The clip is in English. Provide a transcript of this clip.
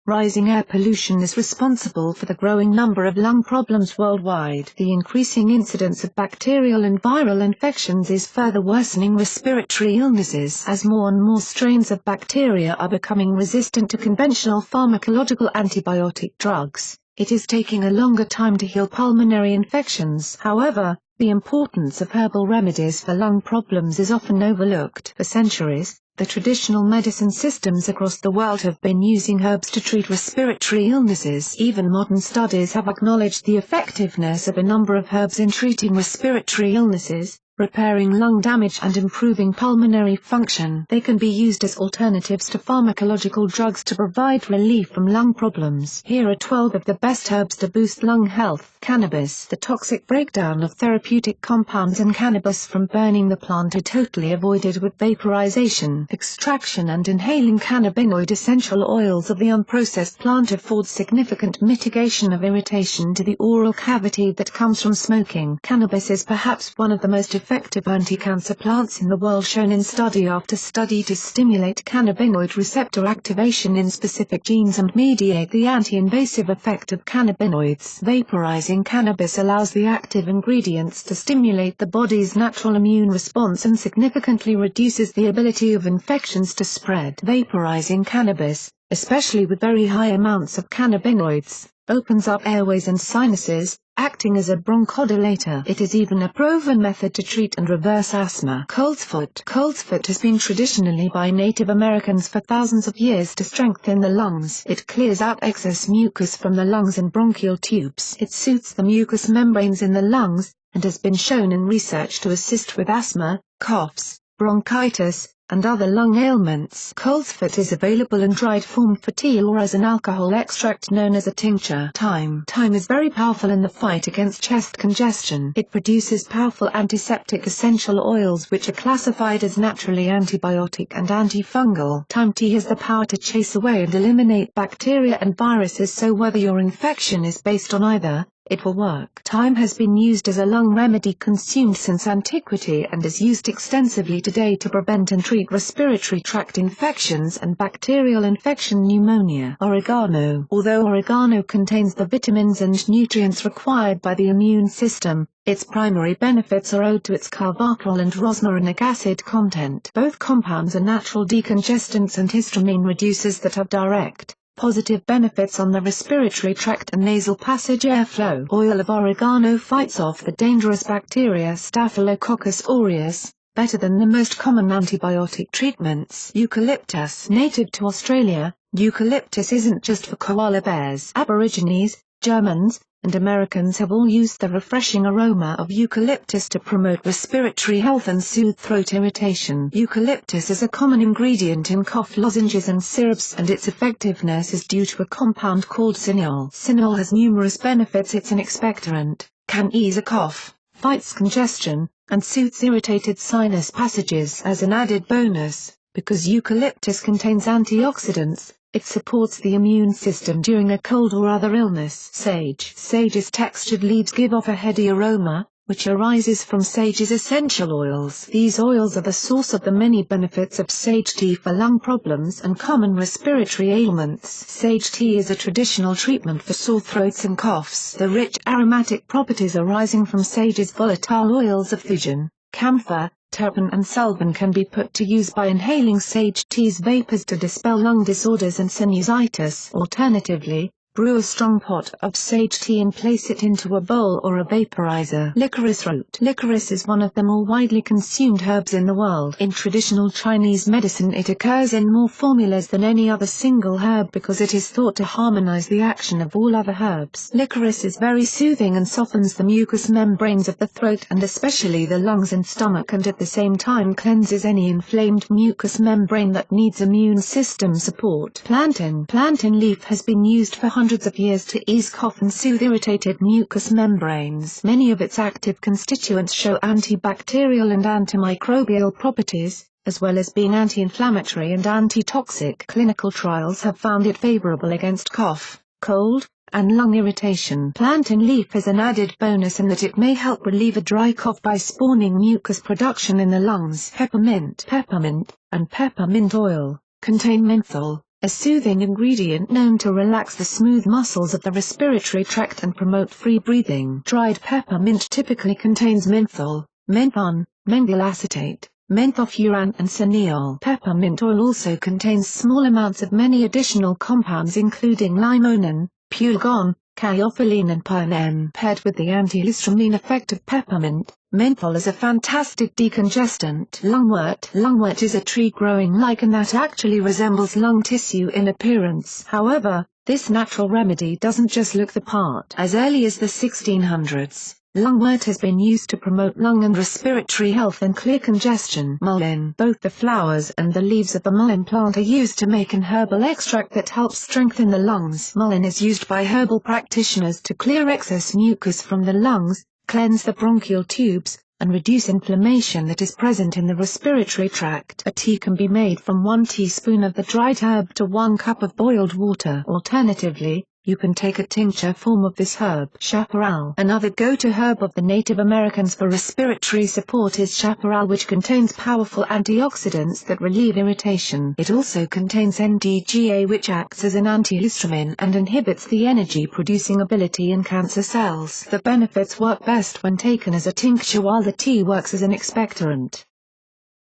Rising air pollution is responsible for the growing number of lung problems worldwide. The increasing incidence of bacterial and viral infections is further worsening respiratory illnesses as more and more strains of bacteria are becoming resistant to conventional pharmacological antibiotic drugs. It is taking a longer time to heal pulmonary infections. However, the importance of herbal remedies for lung problems is often overlooked. For centuries, the traditional medicine systems across the world have been using herbs to treat respiratory illnesses. Even modern studies have acknowledged the effectiveness of a number of herbs in treating respiratory illnesses, repairing lung damage and improving pulmonary function. They can be used as alternatives to pharmacological drugs to provide relief from lung problems. Here are 12 of the best herbs to boost lung health. Cannabis. The toxic breakdown of therapeutic compounds in cannabis from burning the plant are totally avoided with vaporization. Extraction and inhaling cannabinoid essential oils of the unprocessed plant affords significant mitigation of irritation to the oral cavity that comes from smoking. Cannabis is perhaps one of the most effective anti-cancer plants in the world, shown in study after study to stimulate cannabinoid receptor activation in specific genes and mediate the anti-invasive effect of cannabinoids. Vaporizing cannabis allows the active ingredients to stimulate the body's natural immune response and significantly reduces the ability of infections to spread. Vaporizing cannabis, especially with very high amounts of cannabinoids, opens up airways and sinuses, acting as a bronchodilator. It is even a proven method to treat and reverse asthma. Coltsfoot. Coltsfoot has been traditionally by Native Americans for thousands of years to strengthen the lungs. It clears out excess mucus from the lungs and bronchial tubes. It soothes the mucous membranes in the lungs, and has been shown in research to assist with asthma, coughs, bronchitis, and other lung ailments. Coltsfoot is available in dried form for tea or as an alcohol extract known as a tincture. Thyme. Thyme is very powerful in the fight against chest congestion. It produces powerful antiseptic essential oils which are classified as naturally antibiotic and antifungal. Thyme tea has the power to chase away and eliminate bacteria and viruses, so whether your infection is based on either, it will work. Thyme has been used as a lung remedy consumed since antiquity and is used extensively today to prevent and treat respiratory tract infections and bacterial infection pneumonia. Oregano. Although oregano contains the vitamins and nutrients required by the immune system, its primary benefits are owed to its carbaryl and rosmarinic acid content. Both compounds are natural decongestants and histamine reducers that have direct, positive benefits on the respiratory tract and nasal passage airflow. Oil of oregano fights off the dangerous bacteria Staphylococcus aureus better than the most common antibiotic treatments. Eucalyptus. Native to Australia, eucalyptus isn't just for koala bears. Aborigines, Germans, and Americans have all used the refreshing aroma of eucalyptus to promote respiratory health and soothe throat irritation. Eucalyptus is a common ingredient in cough lozenges and syrups, and its effectiveness is due to a compound called cineol. Cineol has numerous benefits. It's an expectorant, can ease a cough, fights congestion, and soothes irritated sinus passages. As an added bonus, because eucalyptus contains antioxidants, it supports the immune system during a cold or other illness. Sage. Sage's textured leaves give off a heady aroma, which arises from sage's essential oils. These oils are the source of the many benefits of sage tea for lung problems and common respiratory ailments. Sage tea is a traditional treatment for sore throats and coughs. The rich aromatic properties arising from sage's volatile oils of fusion, camphor, terpene and sulfan can be put to use by inhaling sage tea's vapors to dispel lung disorders and sinusitis. Alternatively, brew a strong pot of sage tea and place it into a bowl or a vaporizer. Licorice root. Licorice is one of the more widely consumed herbs in the world. In traditional Chinese medicine, it occurs in more formulas than any other single herb because it is thought to harmonize the action of all other herbs. Licorice is very soothing and softens the mucous membranes of the throat and especially the lungs and stomach, and at the same time cleanses any inflamed mucous membrane that needs immune system support. Plantain. Plantain leaf has been used for hundreds of years to ease cough and soothe irritated mucous membranes. Many of its active constituents show antibacterial and antimicrobial properties, as well as being anti-inflammatory and antitoxic. Clinical trials have found it favorable against cough, cold, and lung irritation. Plantain leaf is an added bonus in that it may help relieve a dry cough by spawning mucus production in the lungs. Peppermint. Peppermint, and peppermint oil, contain menthol, a soothing ingredient known to relax the smooth muscles of the respiratory tract and promote free breathing. Dried peppermint typically contains menthol, menthone, mengyl acetate, menthofuran and cineol. Peppermint oil also contains small amounts of many additional compounds including limonin, pulegon, caryophyllene and pionen. Paired with the antihistamine effect of peppermint, menthol is a fantastic decongestant. Lungwort. Lungwort is a tree-growing lichen that actually resembles lung tissue in appearance. However, this natural remedy doesn't just look the part. As early as the 1600s, lungwort has been used to promote lung and respiratory health and clear congestion. Mullein. Both the flowers and the leaves of the mullein plant are used to make an herbal extract that helps strengthen the lungs. Mullein is used by herbal practitioners to clear excess mucus from the lungs, cleanse the bronchial tubes, and reduce inflammation that is present in the respiratory tract. A tea can be made from 1 teaspoon of the dried herb to 1 cup of boiled water. Alternatively, you can take a tincture form of this herb. Chaparral. Another go-to herb of the Native Americans for respiratory support is chaparral, which contains powerful antioxidants that relieve irritation. It also contains NDGA, which acts as an antihistamine and inhibits the energy-producing ability in cancer cells. The benefits work best when taken as a tincture, while the tea works as an expectorant.